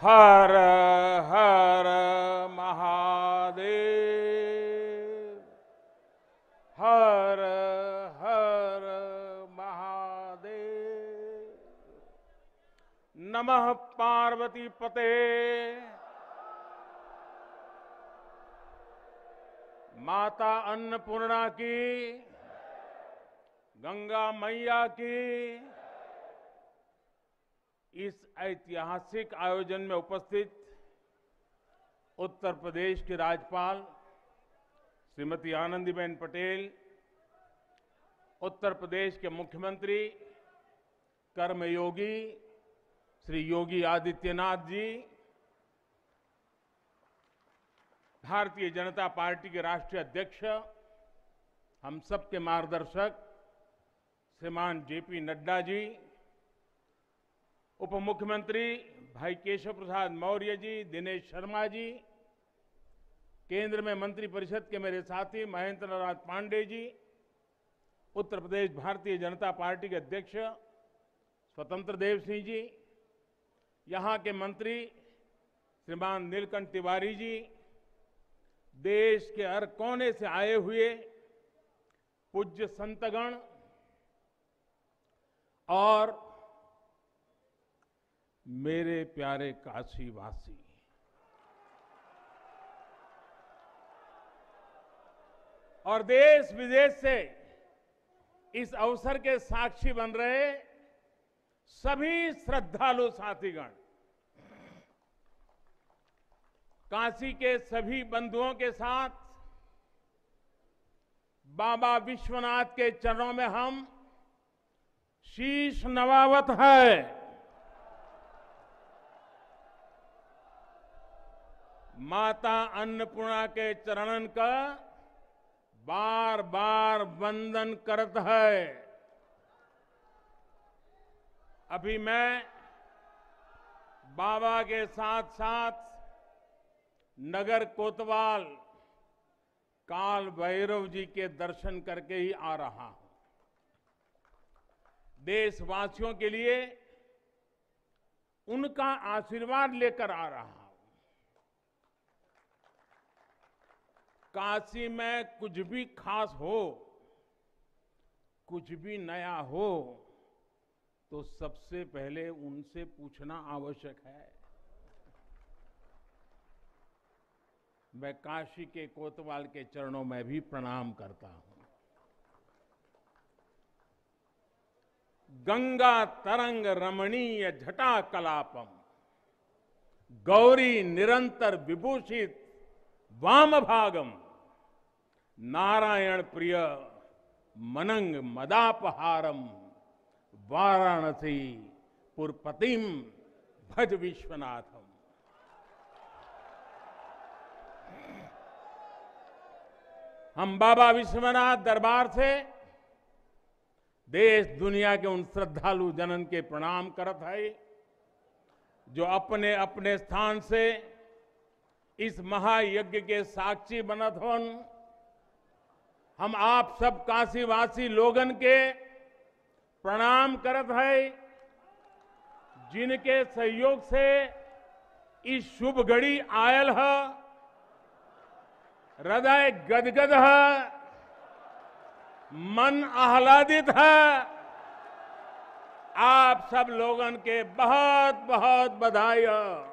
हर हर महादेव। हर हर महादेव। नमः पार्वती पते। माता अन्नपूर्णा की, गंगा मैया की। इस ऐतिहासिक आयोजन में उपस्थित उत्तर प्रदेश की राज्यपाल श्रीमती आनंदीबेन पटेल, उत्तर प्रदेश के मुख्यमंत्री कर्मयोगी श्री योगी आदित्यनाथ जी, भारतीय जनता पार्टी के राष्ट्रीय अध्यक्ष, हम सबके मार्गदर्शक श्रीमान जेपी नड्डा जी, उप मुख्यमंत्री भाई केशव प्रसाद मौर्य जी, दिनेश शर्मा जी, केंद्र में मंत्रिपरिषद के मेरे साथी महेंद्र नाथ पांडे जी, उत्तर प्रदेश भारतीय जनता पार्टी के अध्यक्ष स्वतंत्र देव सिंह जी, यहां के मंत्री श्रीमान नीलकंठ तिवारी जी, देश के हर कोने से आए हुए पूज्य संतगण और मेरे प्यारे काशीवासी, और देश विदेश से इस अवसर के साक्षी बन रहे सभी श्रद्धालु साथीगण, काशी के सभी बंधुओं के साथ बाबा विश्वनाथ के चरणों में हम शीश नवावत है। माता अन्नपूर्णा के चरणन का बार बार वंदन करत है। अभी मैं बाबा के साथ साथ नगर कोतवाल काल भैरव जी के दर्शन करके ही आ रहा हूं। देशवासियों के लिए उनका आशीर्वाद लेकर आ रहा हूं। काशी में कुछ भी खास हो, कुछ भी नया हो, तो सबसे पहले उनसे पूछना आवश्यक है। मैं काशी के कोतवाल के चरणों में भी प्रणाम करता हूं। गंगा तरंग रमणीय जटा कलापम, गौरी निरंतर विभूषित वाम भागम, नारायण प्रिय मनंग मदापहारम, वाराणसी पुरपतिम भज विश्वनाथम। हम बाबा विश्वनाथ दरबार से देश दुनिया के उन श्रद्धालु जनन के प्रणाम करत है जो अपने अपने स्थान से इस महायज्ञ के साक्षी बनत होन। हम आप सब काशीवासी लोगन के प्रणाम करत है, जिनके सहयोग से इस शुभ घड़ी आयल है। हृदय गदगद है, मन आह्लादित है। आप सब लोगन के बहुत बहुत बधाई है।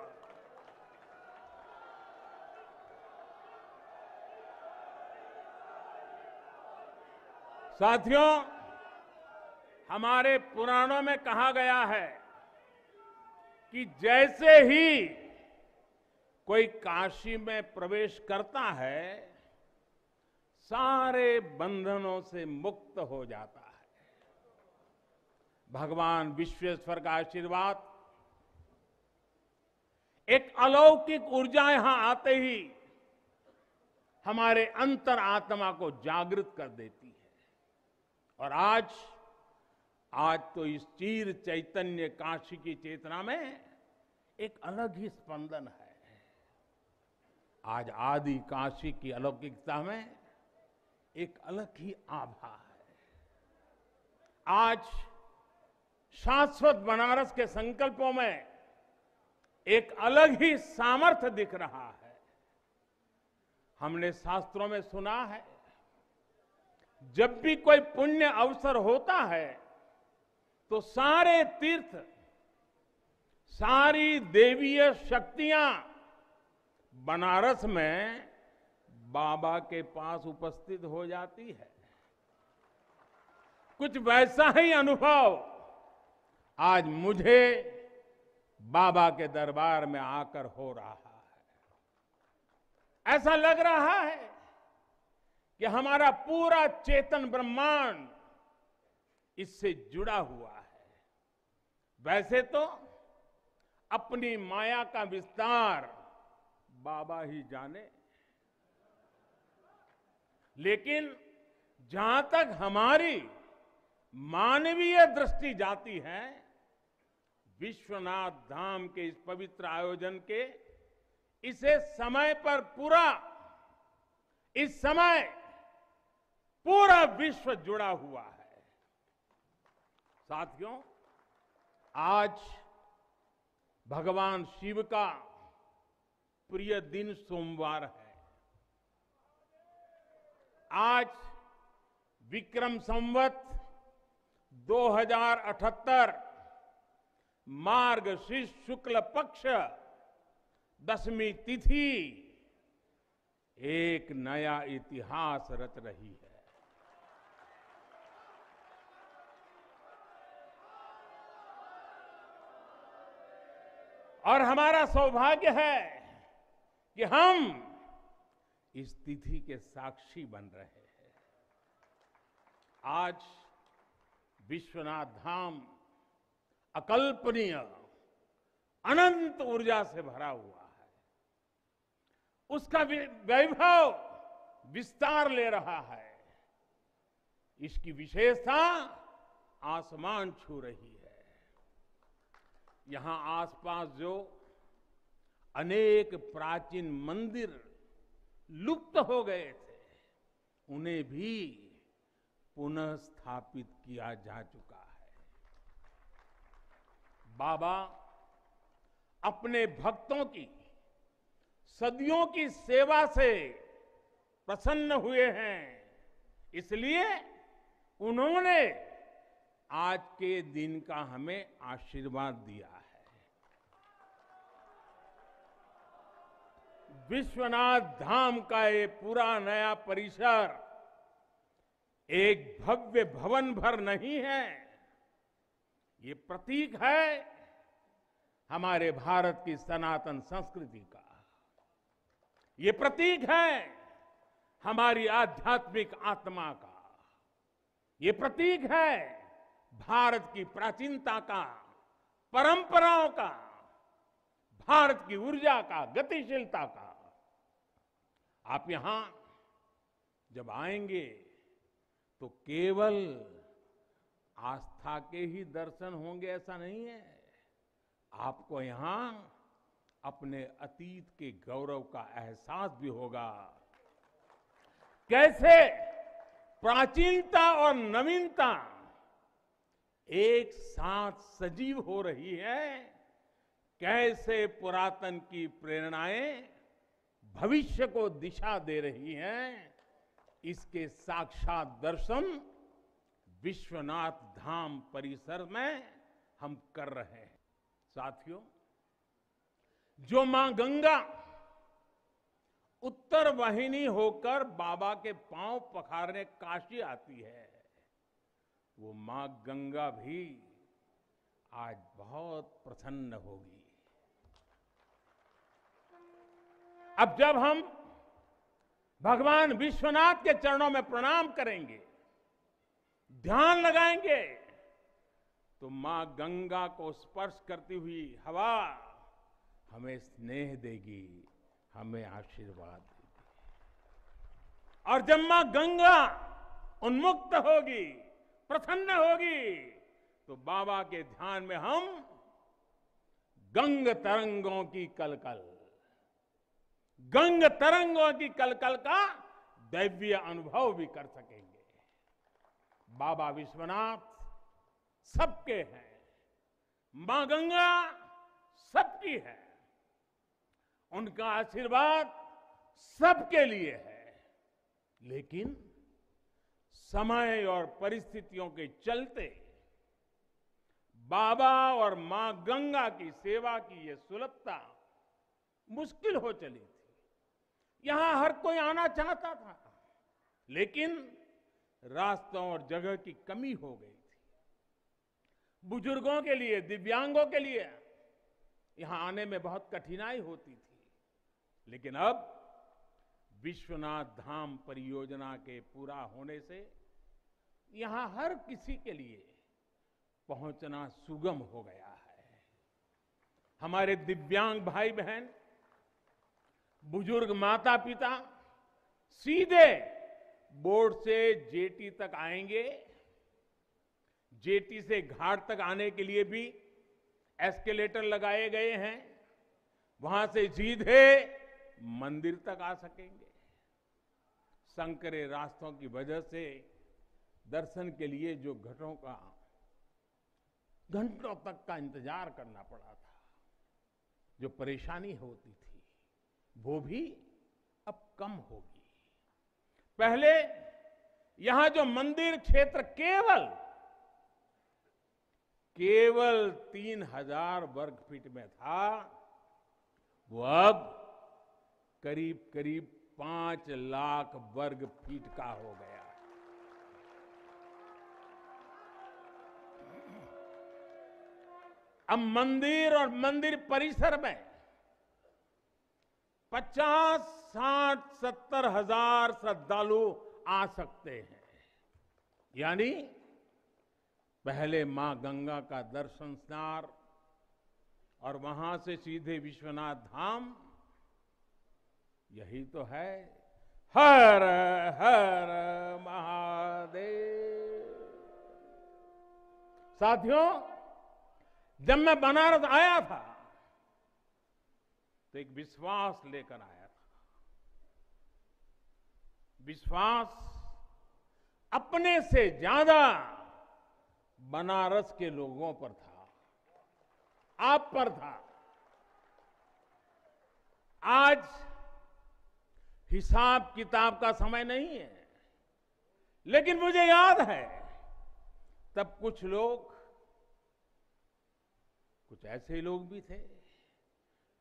साथियों, हमारे पुराणों में कहा गया है कि जैसे ही कोई काशी में प्रवेश करता है, सारे बंधनों से मुक्त हो जाता है। भगवान विश्वेश्वर का आशीर्वाद, एक अलौकिक ऊर्जा यहां आते ही हमारे अंतर आत्मा को जागृत कर देती है। और आज तो इस चीर चैतन्य काशी की चेतना में एक अलग ही स्पंदन है। आज आदि काशी की अलौकिकता में एक अलग ही आभा है। आज शाश्वत बनारस के संकल्पों में एक अलग ही सामर्थ्य दिख रहा है। हमने शास्त्रों में सुना है, जब भी कोई पुण्य अवसर होता है तो सारे तीर्थ, सारी देवीय शक्तियां बनारस में बाबा के पास उपस्थित हो जाती है। कुछ वैसा ही अनुभव आज मुझे बाबा के दरबार में आकर हो रहा है। ऐसा लग रहा है कि हमारा पूरा चेतन ब्रह्मांड इससे जुड़ा हुआ है। वैसे तो अपनी माया का विस्तार बाबा ही जाने, लेकिन जहां तक हमारी मानवीय दृष्टि जाती है, विश्वनाथ धाम के इस पवित्र आयोजन के इसे समय पर इस समय पूरा विश्व जुड़ा हुआ है। साथियों, आज भगवान शिव का प्रिय दिन सोमवार है। आज विक्रम संवत 2078 मार्गशीर्ष शुक्ल पक्ष दशमी तिथि एक नया इतिहास रच रही है। और हमारा सौभाग्य है कि हम इस तिथि के साक्षी बन रहे हैं। आज विश्वनाथ धाम अकल्पनीय अनंत ऊर्जा से भरा हुआ है। उसका वैभव विस्तार ले रहा है। इसकी विशेषता आसमान छू रही है। यहां आसपास जो अनेक प्राचीन मंदिर लुप्त हो गए थे, उन्हें भी पुनः स्थापित किया जा चुका है। बाबा अपने भक्तों की सदियों की सेवा से प्रसन्न हुए हैं, इसलिए उन्होंने आज के दिन का हमें आशीर्वाद दिया है। विश्वनाथ धाम का ये पूरा नया परिसर एक भव्य भवन भर नहीं है, ये प्रतीक है हमारे भारत की सनातन संस्कृति का। ये प्रतीक है हमारी आध्यात्मिक आत्मा का। ये प्रतीक है भारत की प्राचीनता का, परंपराओं का, भारत की ऊर्जा का, गतिशीलता का। आप यहां जब आएंगे तो केवल आस्था के ही दर्शन होंगे ऐसा नहीं है। आपको यहां अपने अतीत के गौरव का एहसास भी होगा। कैसे प्राचीनता और नवीनता एक साथ सजीव हो रही है, कैसे पुरातन की प्रेरणाएं भविष्य को दिशा दे रही हैं, इसके साक्षात दर्शन विश्वनाथ धाम परिसर में हम कर रहे हैं। साथियों, जो मां गंगा उत्तर वाहिनी होकर बाबा के पांव पखारने काशी आती है, वो मां गंगा भी आज बहुत प्रसन्न होगी। अब जब हम भगवान विश्वनाथ के चरणों में प्रणाम करेंगे, ध्यान लगाएंगे, तो मां गंगा को स्पर्श करती हुई हवा हमें स्नेह देगी, हमें आशीर्वाद देगी। और जब मां गंगा उन्मुक्त होगी, प्रसन्न होगी, तो बाबा के ध्यान में हम गंग तरंगों की कलकल, गंग तरंगों की कलकल का दैवीय अनुभव भी कर सकेंगे। बाबा विश्वनाथ सबके हैं, मां गंगा सबकी है। उनका आशीर्वाद सबके लिए है, लेकिन समय और परिस्थितियों के चलते बाबा और मां गंगा की सेवा की ये सुलभता मुश्किल हो चली थी। यहां हर कोई आना चाहता था, लेकिन रास्तों और जगह की कमी हो गई थी। बुजुर्गों के लिए, दिव्यांगों के लिए यहां आने में बहुत कठिनाई होती थी। लेकिन अब विश्वनाथ धाम परियोजना के पूरा होने से यहां हर किसी के लिए पहुंचना सुगम हो गया है। हमारे दिव्यांग भाई बहन, बुजुर्ग माता पिता सीधे बोर्ड से जेटी तक आएंगे। जेटी से घाट तक आने के लिए भी एस्केलेटर लगाए गए हैं। वहां से सीधे मंदिर तक आ सकेंगे। संकरे रास्तों की वजह से दर्शन के लिए जो घंटों तक का इंतजार करना पड़ा था, जो परेशानी होती थी, वो भी अब कम होगी। पहले यहां जो मंदिर क्षेत्र केवल 3000 वर्ग फीट में था, वो अब करीब करीब 5 लाख वर्ग फीट का हो गया। अब मंदिर और मंदिर परिसर में 50, 60, 70 हजार श्रद्धालु आ सकते हैं। यानी पहले मां गंगा का दर्शन स्नान और वहां से सीधे विश्वनाथ धाम, यही तो है हर हर महादेव। साथियों, जब मैं बनारस आया था तो एक विश्वास लेकर आया था। विश्वास अपने से ज्यादा बनारस के लोगों पर था, आप पर था। आज हिसाब किताब का समय नहीं है, लेकिन मुझे याद है तब कुछ ऐसे लोग भी थे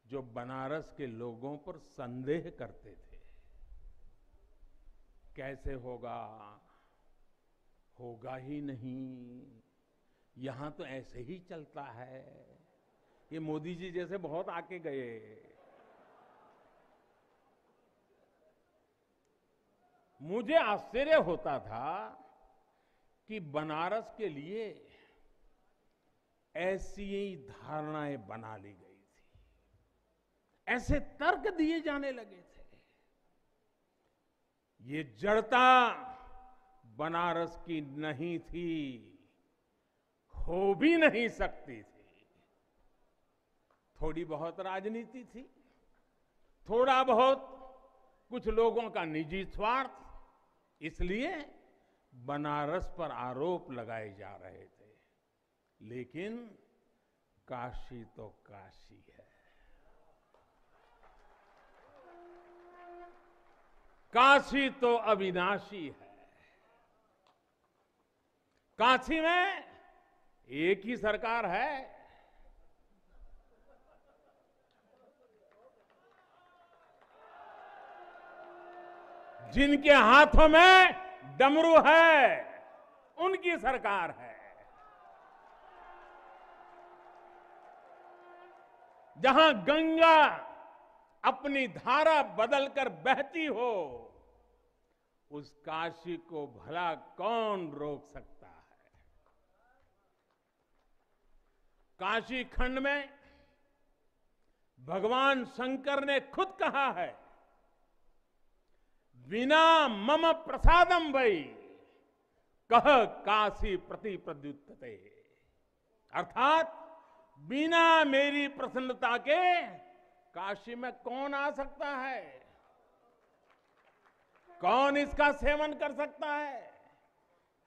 जो बनारस के लोगों पर संदेह करते थे। कैसे होगा ही नहीं, यहां तो ऐसे ही चलता है। ये मोदी जी जैसे बहुत आके गए। मुझे आश्चर्य होता था कि बनारस के लिए ऐसी ही धारणाएं बना ली गई थी, ऐसे तर्क दिए जाने लगे थे। ये जड़ता बनारस की नहीं थी, हो भी नहीं सकती थी। थोड़ी बहुत राजनीति थी, थोड़ा बहुत कुछ लोगों का निजी स्वार्थ, इसलिए बनारस पर आरोप लगाए जा रहे थे। लेकिन काशी तो काशी है, काशी तो अविनाशी है। काशी में एक ही सरकार है। जिनके हाथों में डमरू है, उनकी सरकार है। जहां गंगा अपनी धारा बदलकर बहती हो, उस काशी को भला कौन रोक सकता है। काशी खंड में भगवान शंकर ने खुद कहा है, बिना मम प्रसादम वै कह काशी प्रति प्रद्युत्ते। अर्थात बिना मेरी प्रसन्नता के काशी में कौन आ सकता है, कौन इसका सेवन कर सकता है।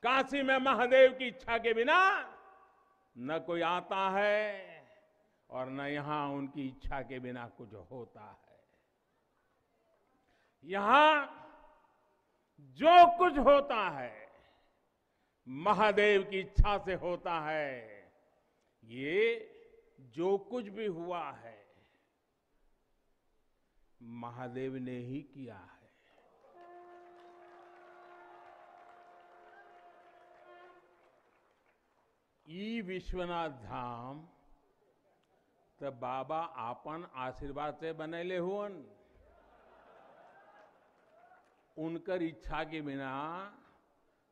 काशी में महादेव की इच्छा के बिना न कोई आता है और न यहां उनकी इच्छा के बिना कुछ होता है। यहां जो कुछ होता है महादेव की इच्छा से होता है। ये जो कुछ भी हुआ है महादेव ने ही किया है। ई विश्वनाथ धाम तो बाबा आपन आशीर्वाद से बनेले हुअन। उनकर इच्छा के बिना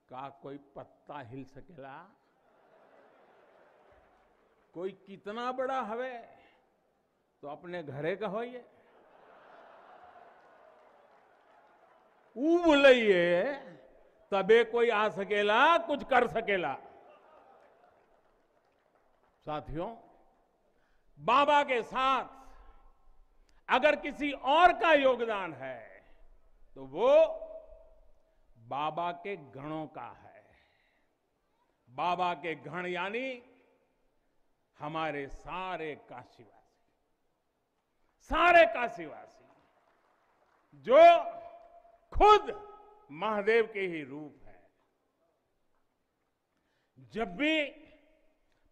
का कोई पत्ता हिल सकेला? कोई कितना बड़ा हवे तो अपने घरे का होइए, ऊ बोलिए तबे कोई आ सकेला, कुछ कर सकेला। साथियों, बाबा के साथ अगर किसी और का योगदान है तो वो बाबा के गणों का है। बाबा के गण यानी हमारे सारे काशीवासी जो खुद महादेव के ही रूप है। जब भी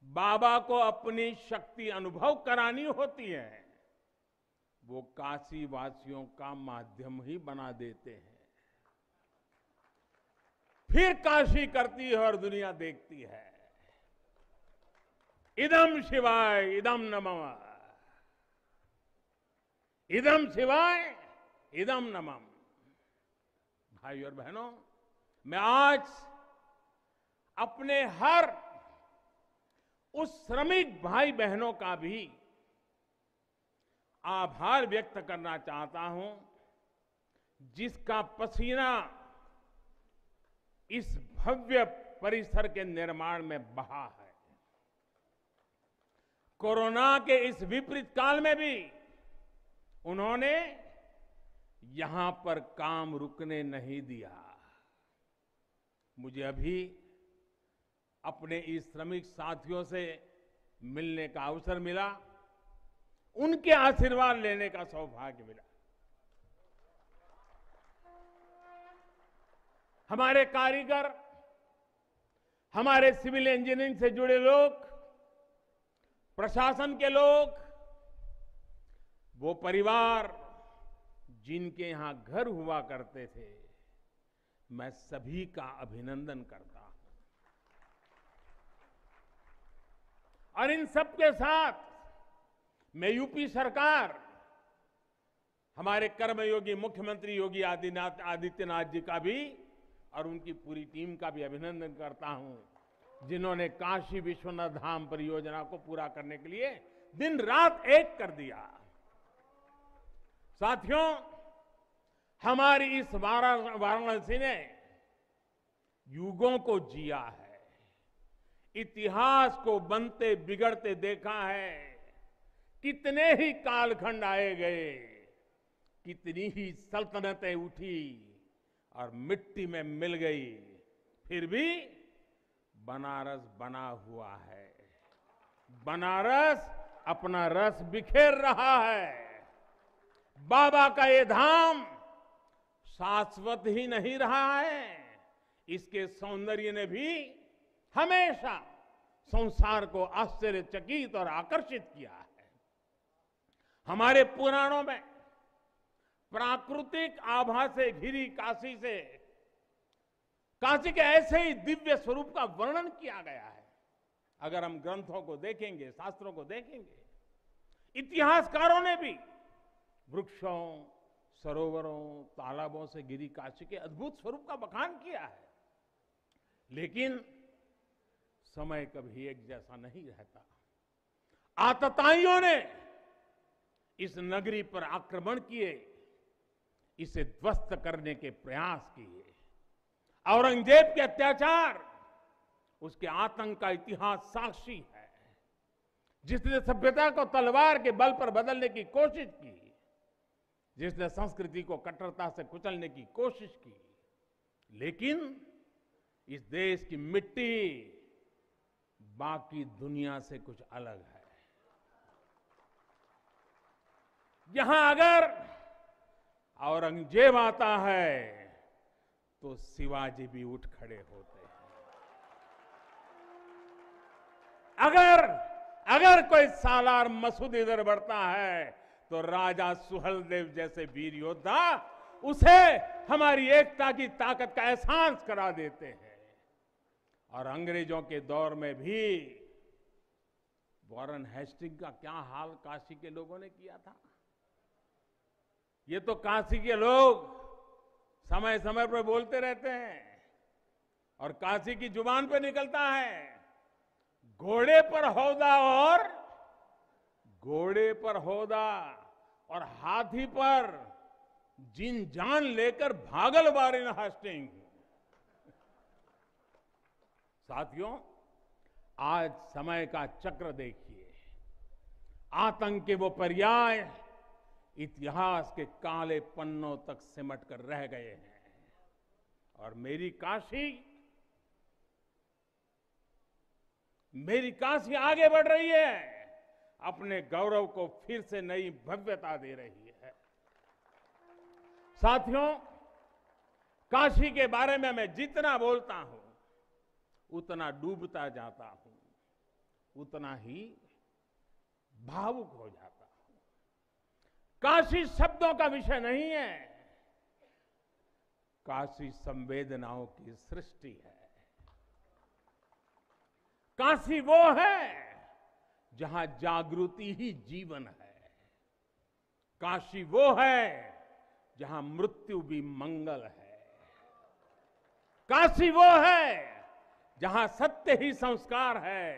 बाबा को अपनी शक्ति अनुभव करानी होती है वो काशी वासियों का माध्यम ही बना देते हैं। फिर काशी करती है और दुनिया देखती है। इदम शिवाय इदम नमः, इदम शिवाय इदम नमः। भाई और बहनों, मैं आज अपने हर उस श्रमिक भाई बहनों का भी आभार व्यक्त करना चाहता हूं जिसका पसीना इस भव्य परिसर के निर्माण में बहा है। कोरोना के इस विपरीत काल में भी उन्होंने यहां पर काम रुकने नहीं दिया। मुझे अभी अपने इस श्रमिक साथियों से मिलने का अवसर मिला, उनके आशीर्वाद लेने का सौभाग्य मिला। हमारे कारीगर, हमारे सिविल इंजीनियरिंग से जुड़े लोग, प्रशासन के लोग, वो परिवार जिनके यहां घर हुआ करते थे, मैं सभी का अभिनंदन करता हूं। और इन सबके साथ मैं यूपी सरकार, हमारे कर्मयोगी मुख्यमंत्री योगी आदित्यनाथ जी का भी और उनकी पूरी टीम का भी अभिनंदन करता हूं जिन्होंने काशी विश्वनाथ धाम परियोजना को पूरा करने के लिए दिन रात एक कर दिया। साथियों, हमारी इस वाराणसी ने युगों को जिया है, इतिहास को बनते बिगड़ते देखा है। कितने ही कालखंड आए गए, कितनी ही सल्तनतें उठी और मिट्टी में मिल गई, फिर भी बनारस बना हुआ है। बनारस अपना रस बिखेर रहा है। बाबा का ये धाम शाश्वत ही नहीं रहा है, इसके सौंदर्य ने भी हमेशा संसार को आश्चर्यचकित और आकर्षित किया है। हमारे पुराणों में प्राकृतिक आभा से घिरी काशी के ऐसे ही दिव्य स्वरूप का वर्णन किया गया है। अगर हम ग्रंथों को देखेंगे, शास्त्रों को देखेंगे, इतिहासकारों ने भी वृक्षों, सरोवरों, तालाबों से घिरी काशी के अद्भुत स्वरूप का बखान किया है। लेकिन समय कभी एक जैसा नहीं रहता। आतताइयों ने इस नगरी पर आक्रमण किए, इसे ध्वस्त करने के प्रयास किए। औरंगजेब के अत्याचार, उसके आतंक का इतिहास साक्षी है, जिसने सभ्यता को तलवार के बल पर बदलने की कोशिश की, जिसने संस्कृति को कट्टरता से कुचलने की कोशिश की। लेकिन इस देश की मिट्टी बाकी दुनिया से कुछ अलग है। यहां अगर औरंगजेब आता है तो शिवाजी भी उठ खड़े होते हैं। अगर कोई सालार मसूद इधर बढ़ता है तो राजा सुहेलदेव जैसे वीर योद्धा उसे हमारी एकता की ताकत का एहसास करा देते हैं। और अंग्रेजों के दौर में भी वॉरेन हेस्टिंग का क्या हाल काशी के लोगों ने किया था। ये तो काशी के लोग समय समय पर बोलते रहते हैं और काशी की जुबान पे निकलता है, घोड़े पर हौदा और हाथी पर जिन जान लेकर भागल वॉरेन हेस्टिंग। साथियों, आज समय का चक्र देखिए, आतंक के वो पर्याय इतिहास के काले पन्नों तक सिमट कर रह गए हैं और मेरी काशी आगे बढ़ रही है, अपने गौरव को फिर से नई भव्यता दे रही है। साथियों, काशी के बारे में मैं जितना बोलता हूं उतना डूबता जाता हूं, उतना ही भावुक हो जाता हूं। काशी शब्दों का विषय नहीं है, काशी संवेदनाओं की सृष्टि है। काशी वो है जहां जागृति ही जीवन है। काशी वो है जहां मृत्यु भी मंगल है। काशी वो है जहां सत्य ही संस्कार है।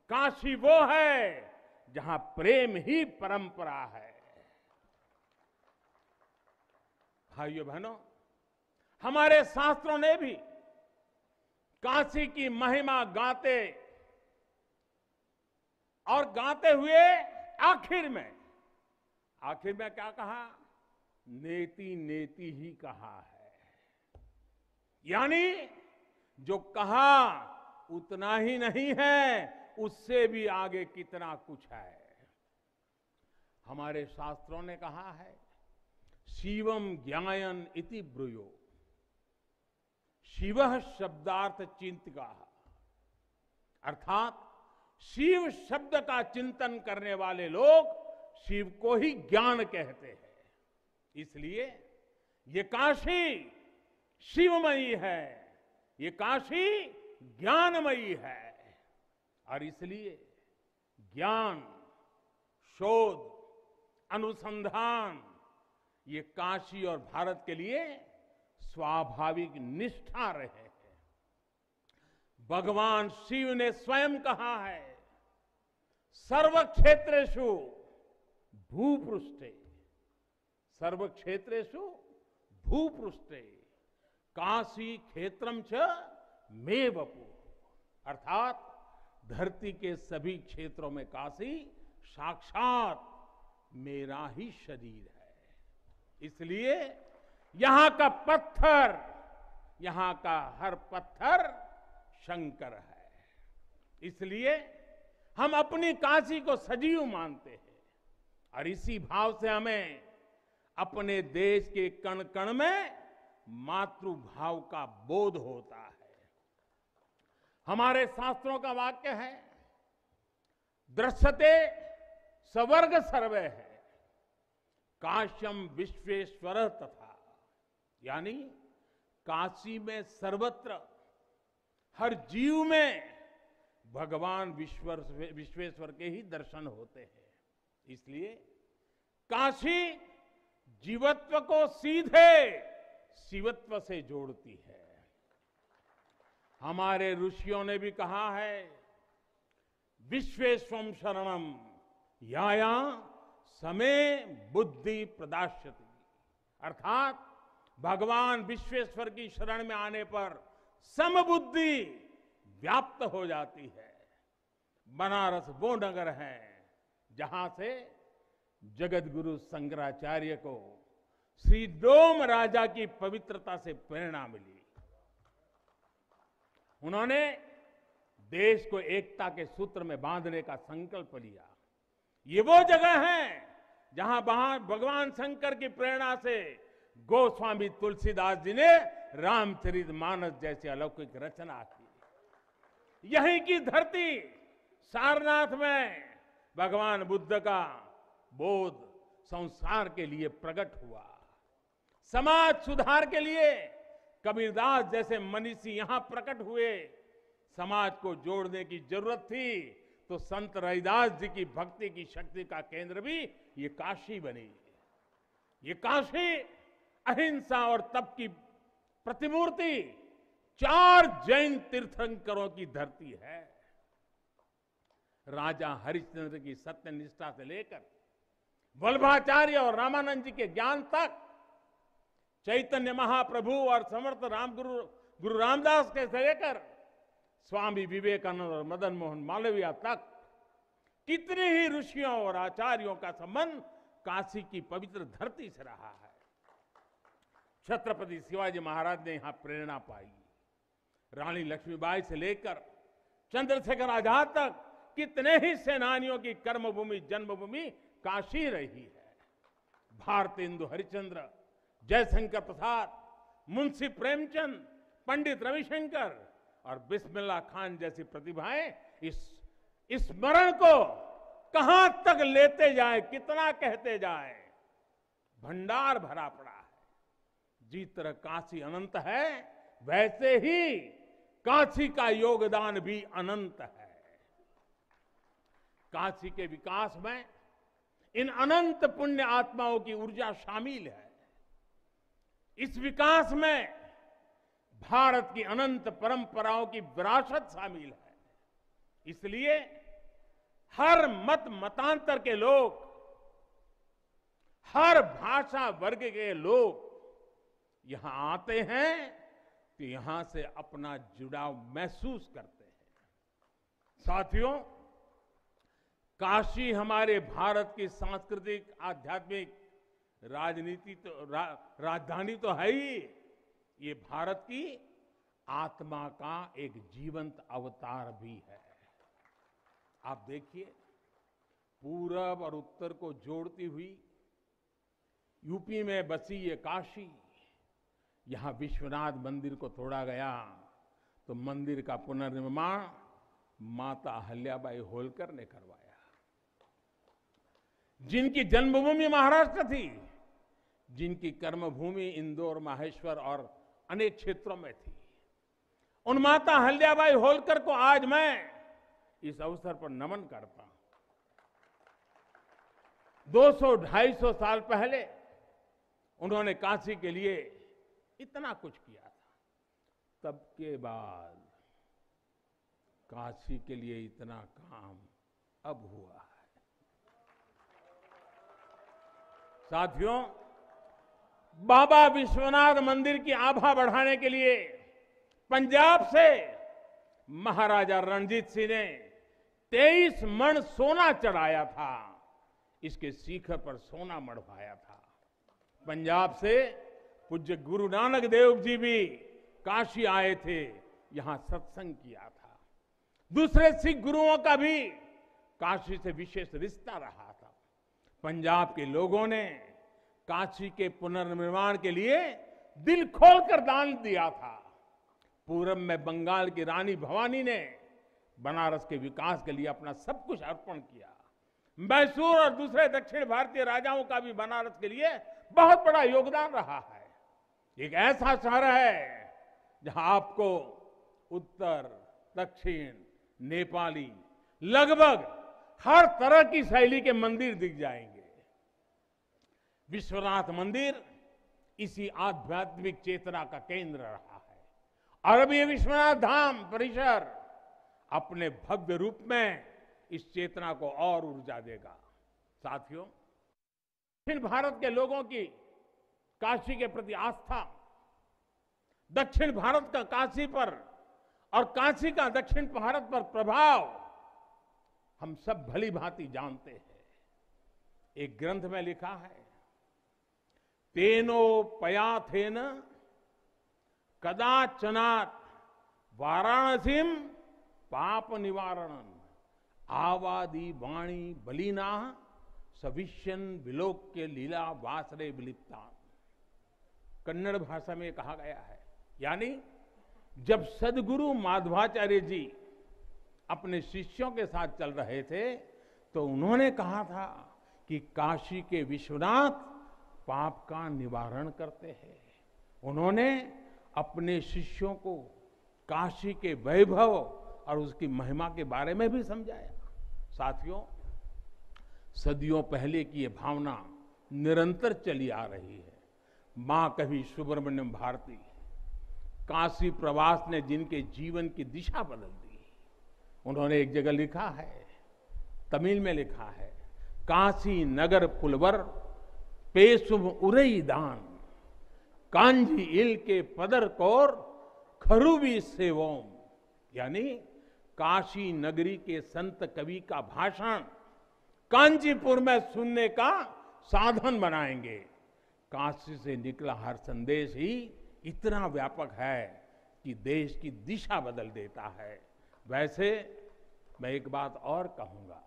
काशी वो है जहां प्रेम ही परंपरा है। भाइयों बहनों, हमारे शास्त्रों ने भी काशी की महिमा गाते हुए आखिर में क्या कहा? नेति नेति ही कहा है। यानी जो कहा उतना ही नहीं है, उससे भी आगे कितना कुछ है। हमारे शास्त्रों ने कहा है, शिवम ज्ञायन इति ब्रूयो, शिवः शब्दार्थ चिंतका, अर्थात शिव शब्द का चिंतन करने वाले लोग शिव को ही ज्ञान कहते हैं। इसलिए ये काशी शिवमयी है, ये काशी ज्ञानमयी है और इसलिए ज्ञान, शोध, अनुसंधान ये काशी और भारत के लिए स्वाभाविक निष्ठा रहे हैं। भगवान शिव ने स्वयं कहा है, सर्व क्षेत्रेषु भूपृष्ठे, सर्व क्षेत्रेषु भूपृष्ठे काशी क्षेत्रम च मे वपु, अर्थात धरती के सभी क्षेत्रों में काशी साक्षात मेरा ही शरीर है। इसलिए यहां का पत्थर, यहां का हर पत्थर शंकर है। इसलिए हम अपनी काशी को सजीव मानते हैं और इसी भाव से हमें अपने देश के कण कण में मातृभाव का बोध होता है। हमारे शास्त्रों का वाक्य है, दृश्यते स्वर्ग सर्वे है, काश्यम विश्वेश्वर तथा, यानी काशी में सर्वत्र हर जीव में भगवान विश्वेश्वर के ही दर्शन होते हैं। इसलिए काशी जीवत्व को सीधे शिवत्व से जोड़ती है। हमारे ऋषियों ने भी कहा है, विश्वेश्वम शरणम याया समे बुद्धि प्रदास्यति, अर्थात भगवान विश्वेश्वर की शरण में आने पर समबुद्धि व्याप्त हो जाती है। बनारस वो नगर है जहां से जगत गुरु शंकराचार्य को श्री डोम राजा की पवित्रता से प्रेरणा मिली। उन्होंने देश को एकता के सूत्र में बांधने का संकल्प लिया। ये वो जगह है जहां भगवान शंकर की प्रेरणा से गोस्वामी तुलसीदास जी ने रामचरितमानस जैसी अलौकिक रचना की। यहीं की धरती सारनाथ में भगवान बुद्ध का बोध संसार के लिए प्रकट हुआ। समाज सुधार के लिए कबीरदास जैसे मनीषी यहां प्रकट हुए। समाज को जोड़ने की जरूरत थी तो संत रविदास जी की भक्ति की शक्ति का केंद्र भी ये काशी बनी। ये काशी अहिंसा और तप की प्रतिमूर्ति 4 जैन तीर्थंकरों की धरती है। राजा हरिश्चंद्र की सत्यनिष्ठा से लेकर वल्लभाचार्य और रामानंद जी के ज्ञान तक, चैतन्य महाप्रभु और समर्थ गुरु रामदास के से लेकर स्वामी विवेकानंद और मदन मोहन मालवीय तक कितने ही ऋषियों और आचार्यों का संबंध काशी की पवित्र धरती से रहा है। छत्रपति शिवाजी महाराज ने यहां प्रेरणा पाई। रानी लक्ष्मीबाई से लेकर चंद्रशेखर आजाद तक कितने ही सेनानियों की कर्मभूमि जन्मभूमि काशी रही है। भारतेंदु हरिश्चंद्र, जयशंकर प्रसाद, मुंशी प्रेमचंद, पंडित रविशंकर और बिस्मिल्लाह खान जैसी प्रतिभाएं इस स्मरण को कहां तक लेते जाएं, कितना कहते जाएं, भंडार भरा पड़ा है। जिस तरह काशी अनंत है वैसे ही काशी का योगदान भी अनंत है। काशी के विकास में इन अनंत पुण्य आत्माओं की ऊर्जा शामिल है। इस विकास में भारत की अनंत परंपराओं की विरासत शामिल है। इसलिए हर मत मतांतर के लोग, हर भाषा वर्ग के लोग यहां आते हैं तो यहां से अपना जुड़ाव महसूस करते हैं। साथियों, काशी हमारे भारत की सांस्कृतिक, आध्यात्मिक, राजधानी तो है ही, ये भारत की आत्मा का एक जीवंत अवतार भी है। आप देखिए, पूरब और उत्तर को जोड़ती हुई यूपी में बसी ये काशी, यहां विश्वनाथ मंदिर को तोड़ा गया तो मंदिर का पुनर्निर्माण माता अहल्याबाई होलकर ने करवाया। जिनकी जन्मभूमि महाराष्ट्र थी, जिनकी कर्मभूमि इंदौर, माहेश्वर और अनेक क्षेत्रों में थी, उन माता अहल्याबाई होलकर को आज मैं इस अवसर पर नमन करता हूं। 200-250 साल पहले उन्होंने काशी के लिए इतना कुछ किया था, तब के बाद काशी के लिए इतना काम अब हुआ है। साथियों, बाबा विश्वनाथ मंदिर की आभा बढ़ाने के लिए पंजाब से महाराजा रणजीत सिंह ने 23 मण सोना चढ़ाया था। इसके शिखर पर सोना मढ़वाया था। पंजाब से पूज्य गुरु नानक देव जी भी काशी आए थे, यहां सत्संग किया था। दूसरे सिख गुरुओं का भी काशी से विशेष रिश्ता रहा था। पंजाब के लोगों ने काशी के पुनर्निर्माण के लिए दिल खोलकर दान दिया था। पूरब में बंगाल की रानी भवानी ने बनारस के विकास के लिए अपना सब कुछ अर्पण किया। मैसूर और दूसरे दक्षिण भारतीय राजाओं का भी बनारस के लिए बहुत बड़ा योगदान रहा है। एक ऐसा शहर है जहां आपको उत्तर, दक्षिण, नेपाली, लगभग हर तरह की शैली के मंदिर दिख जाएंगे। विश्वनाथ मंदिर इसी आध्यात्मिक चेतना का केंद्र रहा है और अब ये विश्वनाथ धाम परिसर अपने भव्य रूप में इस चेतना को और ऊर्जा देगा। साथियों, दक्षिण भारत के लोगों की काशी के प्रति आस्था, दक्षिण भारत का काशी पर और काशी का दक्षिण भारत पर प्रभाव हम सब भली भांति जानते हैं। एक ग्रंथ में लिखा है, तेनोपयाथेन कदाचनात् वाराणसीम पाप निवारणम आवादी वाणी बलिना सविष्यन विलोक्य लीला वासरे विलिप्ता, कन्नड़ भाषा में कहा गया है। यानी जब सदगुरु माधवाचार्य जी अपने शिष्यों के साथ चल रहे थे तो उन्होंने कहा था कि काशी के विश्वनाथ पाप का निवारण करते हैं। उन्होंने अपने शिष्यों को काशी के वैभव और उसकी महिमा के बारे में भी समझाया। साथियों, सदियों पहले की ये भावना निरंतर चली आ रही है। मां कवि सुब्रमण्यम भारती काशी प्रवास ने जिनके जीवन की दिशा बदल दी, उन्होंने एक जगह लिखा है, तमिल में लिखा है, काशी नगर पुलवर पेशुम उरई दान, कांजी इल के पदर कौर खरुबी सेवोम। यानी काशी नगरी के संत कवि का भाषण कांचीपुर में सुनने का साधन बनाएंगे। काशी से निकला हर संदेश ही इतना व्यापक है कि देश की दिशा बदल देता है। वैसे मैं एक बात और कहूंगा,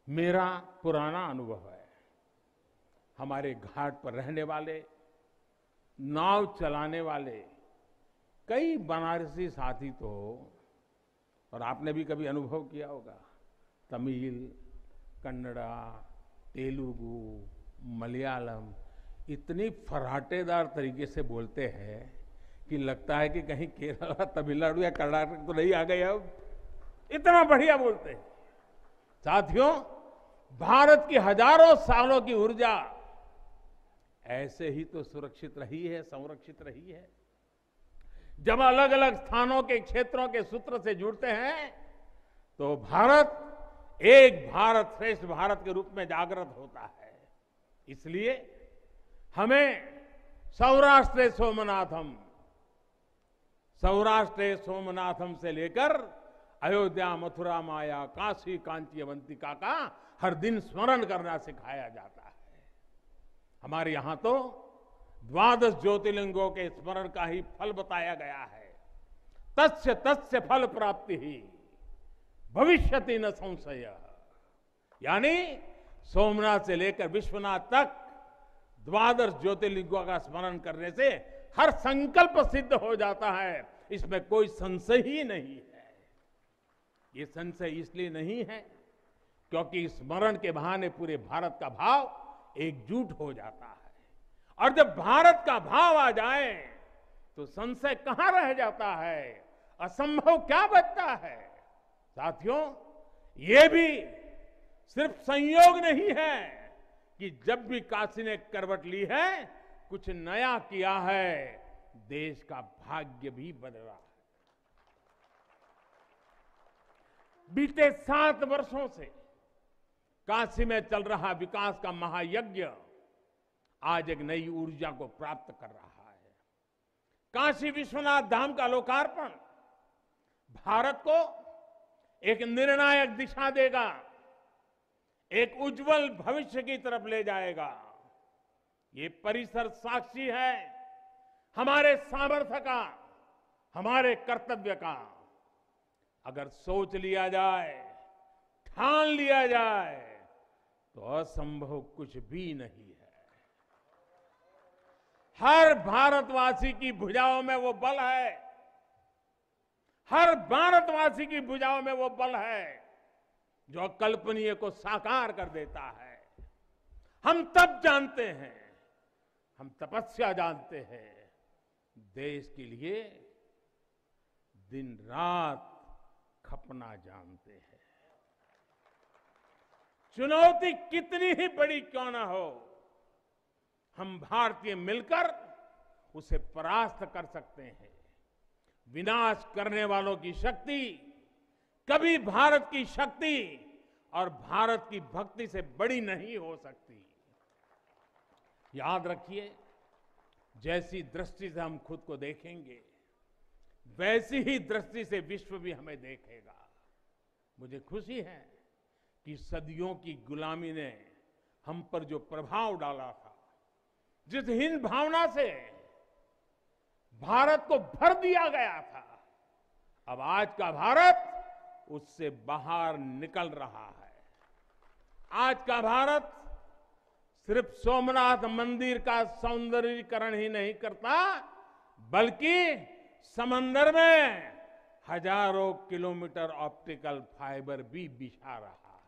मेरा पुराना अनुभव है, हमारे घाट पर रहने वाले, नाव चलाने वाले कई बनारसी साथी तो, और आपने भी कभी अनुभव किया होगा, तमिल, कन्नड़ा, तेलुगु, मलयालम इतनी फराटेदार तरीके से बोलते हैं कि लगता है कि कहीं केरला, तमिलनाडु या कर्नाटक तो नहीं आ गए। अब इतना बढ़िया बोलते हैं। साथियों, भारत की हजारों सालों की ऊर्जा ऐसे ही तो सुरक्षित रही है, संरक्षित रही है। जब अलग अलग स्थानों के क्षेत्रों के सूत्र से जुड़ते हैं तो भारत एक भारत श्रेष्ठ भारत के रूप में जागृत होता है। इसलिए हमें सौराष्ट्र सोमनाथम से लेकर अयोध्या, मथुरा, माया, काशी, कांची, अवंतिका का हर दिन स्मरण करना सिखाया जाता है। हमारे यहां तो 12 ज्योतिर्लिंगों के स्मरण का ही फल बताया गया है। तस्य तस्य फल प्राप्ति ही भविष्यति न संशय। यानी सोमनाथ से लेकर विश्वनाथ तक 12 ज्योतिर्लिंगों का स्मरण करने से हर संकल्प सिद्ध हो जाता है, इसमें कोई संशय ही नहीं है। ये संशय इसलिए नहीं है क्योंकि स्मरण के बहाने पूरे भारत का भाव एकजुट हो जाता है, और जब भारत का भाव आ जाए तो संशय कहां रह जाता है, असंभव क्या बचता है। साथियों, ये भी सिर्फ संयोग नहीं है कि जब भी काशी ने करवट ली है, कुछ नया किया है, देश का भाग्य भी बदला है। बीते 7 वर्षों से काशी में चल रहा विकास का महायज्ञ आज एक नई ऊर्जा को प्राप्त कर रहा है। काशी विश्वनाथ धाम का लोकार्पण भारत को एक निर्णायक दिशा देगा, एक उज्जवल भविष्य की तरफ ले जाएगा। ये परिसर साक्षी है हमारे सामर्थ्य का, हमारे कर्तव्य का। अगर सोच लिया जाए, ठान लिया जाए तो असंभव कुछ भी नहीं है। हर भारतवासी की भुजाओं में वो बल है, हर भारतवासी की भुजाओं में वो बल है जो अकल्पनीय को साकार कर देता है। हम तप जानते हैं, हम तपस्या जानते हैं, देश के लिए दिन रात खपना जानते हैं। चुनौती कितनी ही बड़ी क्यों ना हो, हम भारतीय मिलकर उसे परास्त कर सकते हैं। विनाश करने वालों की शक्ति कभी भारत की शक्ति और भारत की भक्ति से बड़ी नहीं हो सकती। याद रखिए, जैसी दृष्टि से हम खुद को देखेंगे, वैसी ही दृष्टि से विश्व भी हमें देखेगा। मुझे खुशी है कि सदियों की गुलामी ने हम पर जो प्रभाव डाला था, जिस हिंद भावना से भारत को भर दिया गया था, अब आज का भारत उससे बाहर निकल रहा है। आज का भारत सिर्फ सोमनाथ मंदिर का सौंदर्यीकरण ही नहीं करता, बल्कि समंदर में हजारों किलोमीटर ऑप्टिकल फाइबर भी बिछा रहा है।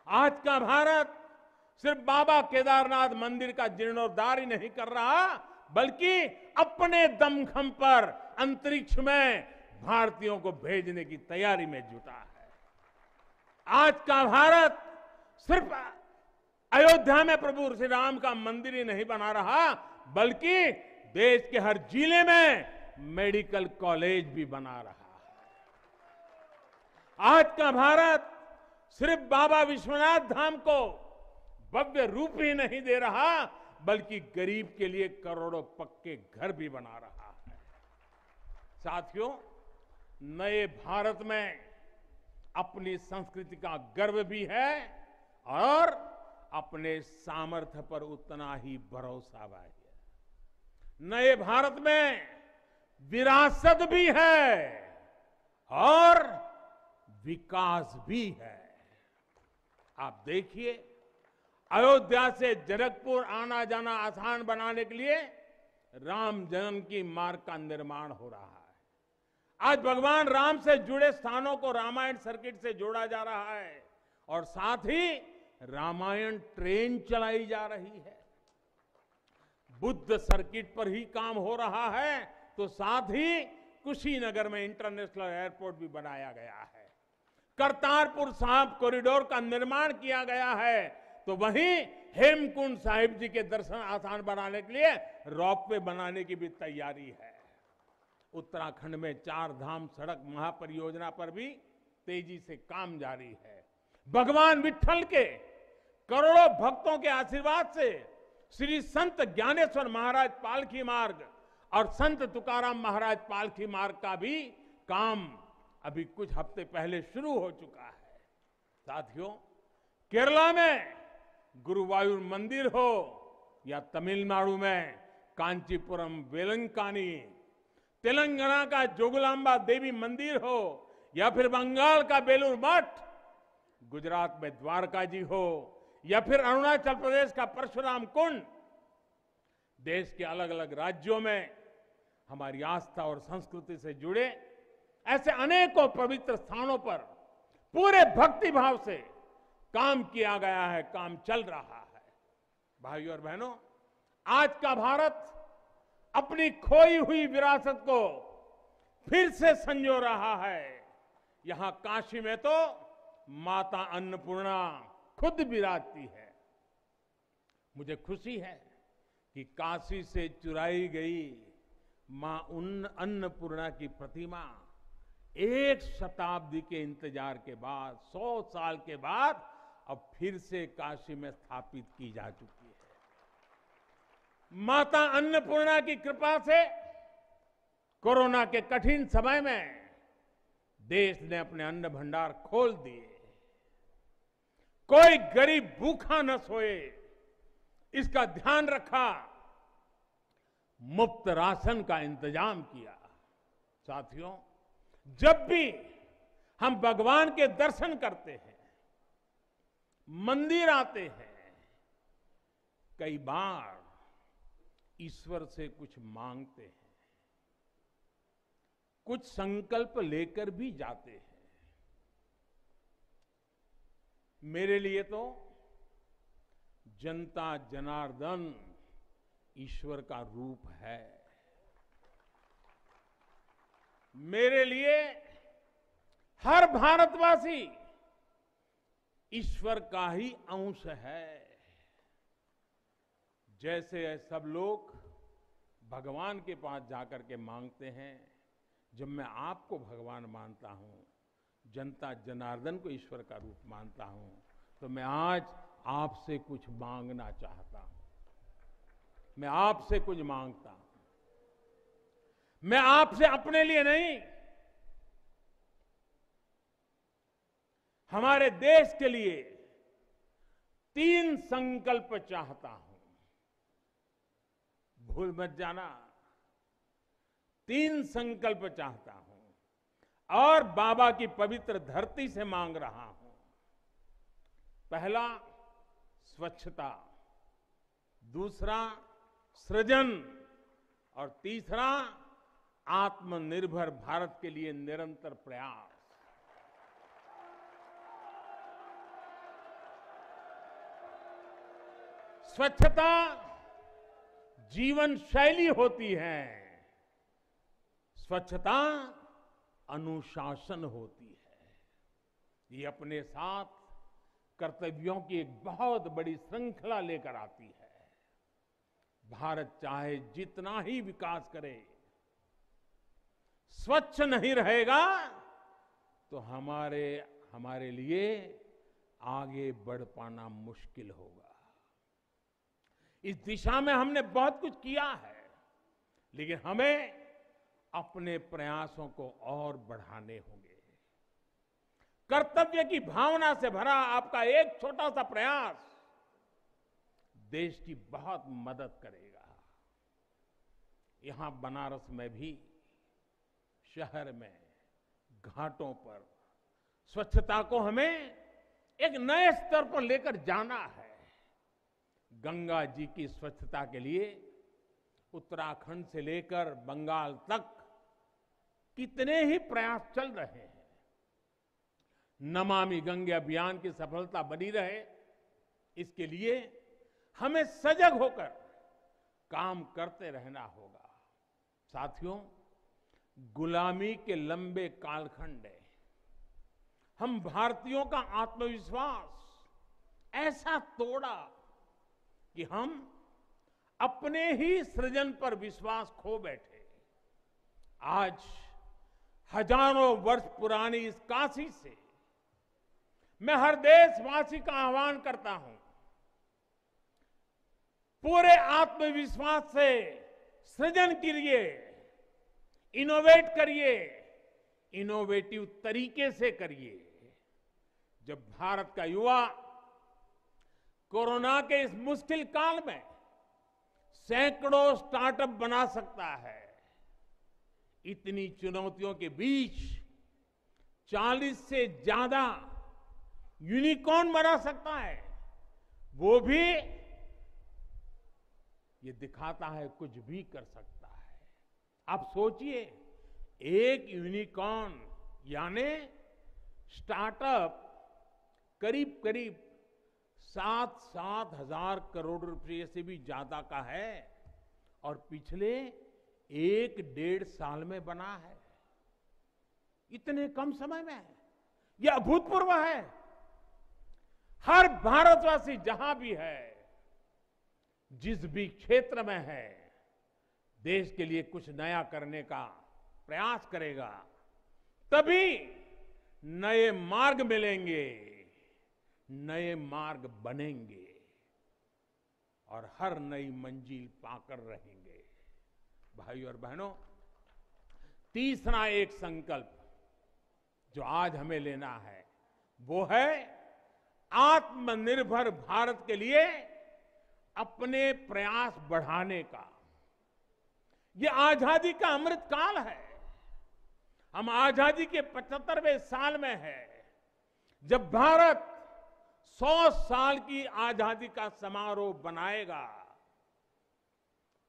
आज का भारत सिर्फ बाबा केदारनाथ मंदिर का जीर्णोद्धार ही नहीं कर रहा, बल्कि अपने दमखम पर अंतरिक्ष में भारतीयों को भेजने की तैयारी में जुटा है। आज का भारत सिर्फ अयोध्या में प्रभु श्री राम का मंदिर ही नहीं बना रहा, बल्कि देश के हर जिले में मेडिकल कॉलेज भी बना रहा है। आज का भारत सिर्फ बाबा विश्वनाथ धाम को भव्य रूप ही नहीं दे रहा, बल्कि गरीब के लिए करोड़ों पक्के घर भी बना रहा है। साथियों, नए भारत में अपनी संस्कृति का गर्व भी है और अपने सामर्थ्य पर उतना ही भरोसा भी है। नए भारत में विरासत भी है और विकास भी है। आप देखिए, अयोध्या से जनकपुर आना जाना आसान बनाने के लिए राम जन्म की मार्ग का निर्माण हो रहा है। आज भगवान राम से जुड़े स्थानों को रामायण सर्किट से जोड़ा जा रहा है और साथ ही रामायण ट्रेन चलाई जा रही है। बुद्ध सर्किट पर ही काम हो रहा है, तो साथ ही कुशीनगर में इंटरनेशनल एयरपोर्ट भी बनाया गया है। करतारपुर साहिब कॉरिडोर का निर्माण किया गया है, तो वहीं हेमकुंड साहिब जी के दर्शन आसान बनाने के लिए रोपवे बनाने की भी तैयारी है। उत्तराखंड में 4 धाम सड़क महापरियोजना पर भी तेजी से काम जारी है। भगवान विट्ठल के करोड़ों भक्तों के आशीर्वाद से श्री संत ज्ञानेश्वर महाराज पालकी मार्ग और संत तुकाराम महाराज पालकी मार्ग का भी काम अभी कुछ हफ्ते पहले शुरू हो चुका है। साथियों, केरला में गुरुवायूर मंदिर हो या तमिलनाडु में कांचीपुरम वेलंकानी, तेलंगाना का जोगलांबा देवी मंदिर हो या फिर बंगाल का बेलूर मठ, गुजरात में द्वारका जी हो या फिर अरुणाचल प्रदेश का परशुराम कुंड, देश के अलग अलग राज्यों में हमारी आस्था और संस्कृति से जुड़े ऐसे अनेकों पवित्र स्थानों पर पूरे भक्ति भाव से काम किया गया है, काम चल रहा है। भाइयों और बहनों, आज का भारत अपनी खोई हुई विरासत को फिर से संजो रहा है। यहां काशी में तो माता अन्नपूर्णा खुद विराजती है। मुझे खुशी है कि काशी से चुराई गई मां अन्नपूर्णा की प्रतिमा 1 शताब्दी के इंतजार के बाद, 100 साल के बाद अब फिर से काशी में स्थापित की जा चुकी है। माता अन्नपूर्णा की कृपा से कोरोना के कठिन समय में देश ने अपने अन्न भंडार खोल दिए। कोई गरीब भूखा न सोए, इसका ध्यान रखा। मुफ्त राशन का इंतजाम किया। साथियों, जब भी हम भगवान के दर्शन करते हैं, मंदिर आते हैं, कई बार ईश्वर से कुछ मांगते हैं, कुछ संकल्प लेकर भी जाते हैं। मेरे लिए तो जनता जनार्दन ईश्वर का रूप है। मेरे लिए हर भारतवासी ईश्वर का ही अंश है। जैसे सब लोग भगवान के पास जाकर के मांगते हैं, जब मैं आपको भगवान मानता हूं, जनता जनार्दन को ईश्वर का रूप मानता हूं, तो मैं आज आपसे कुछ मांगना चाहता हूं। मैं आपसे कुछ मांगता हूं। मैं आपसे अपने लिए नहीं, हमारे देश के लिए 3 संकल्प चाहता हूं। भूल मत जाना, 3 संकल्प चाहता हूं और बाबा की पवित्र धरती से मांग रहा हूं। पहला स्वच्छता, दूसरा सृजन और तीसरा आत्मनिर्भर भारत के लिए निरंतर प्रयास। स्वच्छता जीवन शैली होती है, स्वच्छता अनुशासन होती है। ये अपने साथ कर्तव्यों की एक बहुत बड़ी श्रृंखला लेकर आती है। भारत चाहे जितना ही विकास करे, स्वच्छ नहीं रहेगा तो हमारे लिए आगे बढ़ पाना मुश्किल होगा। इस दिशा में हमने बहुत कुछ किया है, लेकिन हमें अपने प्रयासों को और बढ़ाने होंगे। कर्तव्य की भावना से भरा आपका एक छोटा सा प्रयास देश की बहुत मदद करेगा। यहां बनारस में भी, शहर में, घाटों पर स्वच्छता को हमें एक नए स्तर पर लेकर जाना है। गंगा जी की स्वच्छता के लिए उत्तराखंड से लेकर बंगाल तक कितने ही प्रयास चल रहे हैं। नमामि गंगे अभियान की सफलता बनी रहे, इसके लिए हमें सजग होकर काम करते रहना होगा। साथियों, गुलामी के लंबे कालखंड है, हम भारतीयों का आत्मविश्वास ऐसा तोड़ा कि हम अपने ही सृजन पर विश्वास खो बैठे। आज हजारों वर्ष पुरानी इस काशी से मैं हर देशवासी का आह्वान करता हूं, पूरे आत्मविश्वास से सृजन करिए, इनोवेट करिए, इनोवेटिव तरीके से करिए। जब भारत का युवा कोरोना के इस मुश्किल काल में सैकड़ों स्टार्टअप बना सकता है, इतनी चुनौतियों के बीच 40 से ज्यादा यूनिकॉर्न बना सकता है, वो भी ये दिखाता है कुछ भी कर सकता है। आप सोचिए, एक यूनिकॉर्न यानी स्टार्टअप करीब करीब 7-7 हजार करोड़ रुपए से भी ज्यादा का है और पिछले 1-1.5 साल में बना है। इतने कम समय में यह अभूतपूर्व है। हर भारतवासी जहां भी है, जिस भी क्षेत्र में है, देश के लिए कुछ नया करने का प्रयास करेगा, तभी नए मार्ग मिलेंगे, नए मार्ग बनेंगे और हर नई मंजिल पाकर रहेंगे। भाइयों और बहनों, तीसरा एक संकल्प जो आज हमें लेना है, वो है आत्मनिर्भर भारत के लिए अपने प्रयास बढ़ाने का। ये आजादी का अमृत काल है। हम आजादी के 75वें साल में है, जब भारत 100 साल की आजादी का समारोह बनाएगा।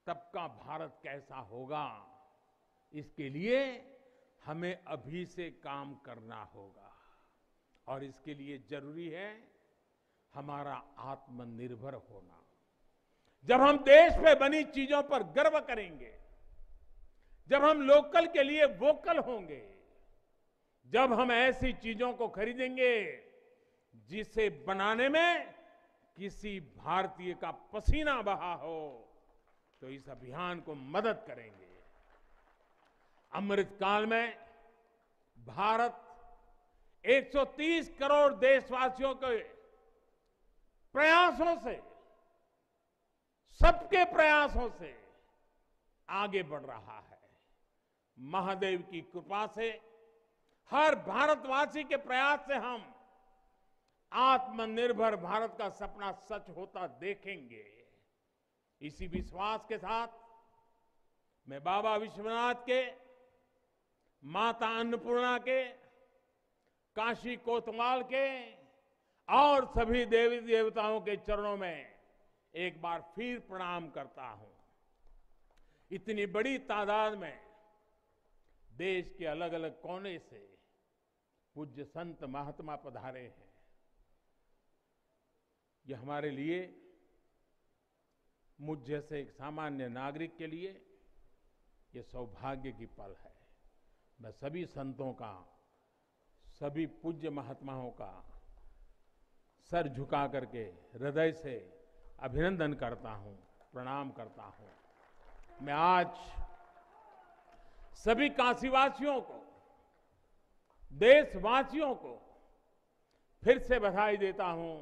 तब का भारत कैसा होगा, इसके लिए हमें अभी से काम करना होगा और इसके लिए जरूरी है हमारा आत्मनिर्भर होना। जब हम देश में बनी चीजों पर गर्व करेंगे, जब हम लोकल के लिए वोकल होंगे, जब हम ऐसी चीजों को खरीदेंगे जिसे बनाने में किसी भारतीय का पसीना बहा हो, तो इस अभियान को मदद करेंगे। अमृत काल में भारत 130 करोड़ देशवासियों के प्रयासों से, सबके प्रयासों से आगे बढ़ रहा है। महादेव की कृपा से, हर भारतवासी के प्रयास से हम आत्मनिर्भर भारत का सपना सच होता देखेंगे। इसी विश्वास के साथ मैं बाबा विश्वनाथ के, माता अन्नपूर्णा के, काशी कोतवाल के, और सभी देवी देवताओं के चरणों में एक बार फिर प्रणाम करता हूं। इतनी बड़ी तादाद में देश के अलग अलग कोने से पूज्य संत महात्मा पधारे हैं। ये हमारे लिए, मुझ जैसे एक सामान्य नागरिक के लिए ये सौभाग्य की पल है। मैं सभी संतों का, सभी पूज्य महात्माओं का सर झुका करके हृदय से अभिनंदन करता हूं, प्रणाम करता हूं। मैं आज सभी काशीवासियों को, देशवासियों को फिर से बधाई देता हूं,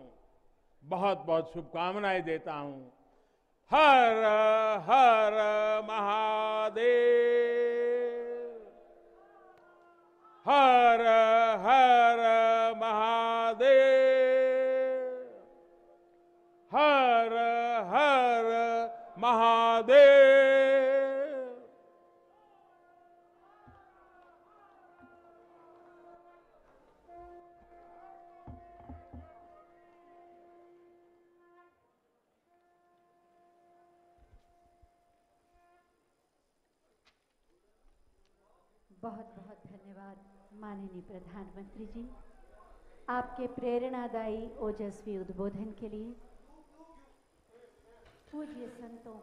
बहुत बहुत शुभकामनाएं देता हूं। हर हर महादेव, हर हर महादेव, हर हर महादेव। बहुत बहुत धन्यवाद माननीय प्रधानमंत्री जी, आपके प्रेरणादायी ओजस्वी उद्बोधन के लिए। पूज्य संतों